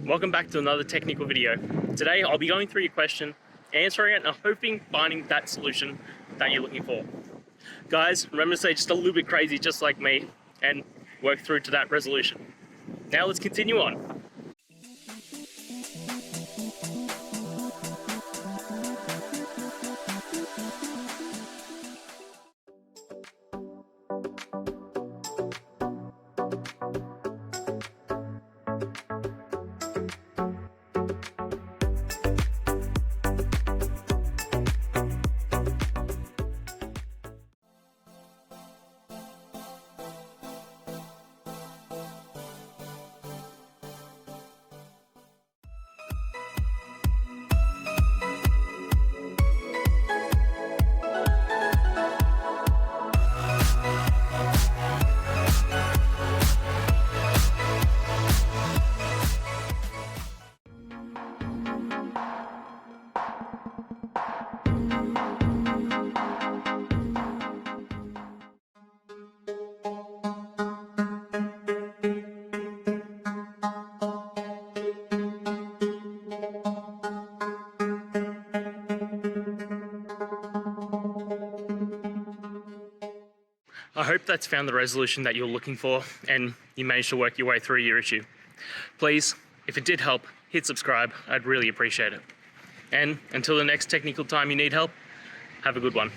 welcome back to another technical video. Today I'll be going through your question, answering it, and hoping finding that solution that you're looking for. Guys, remember to stay just a little bit crazy just like me and work through to that resolution. Now let's continue on. I hope that's found the resolution that you're looking for and you managed to work your way through your issue. Please, if it did help, hit subscribe. I'd really appreciate it. And until the next technical time you need help, have a good one.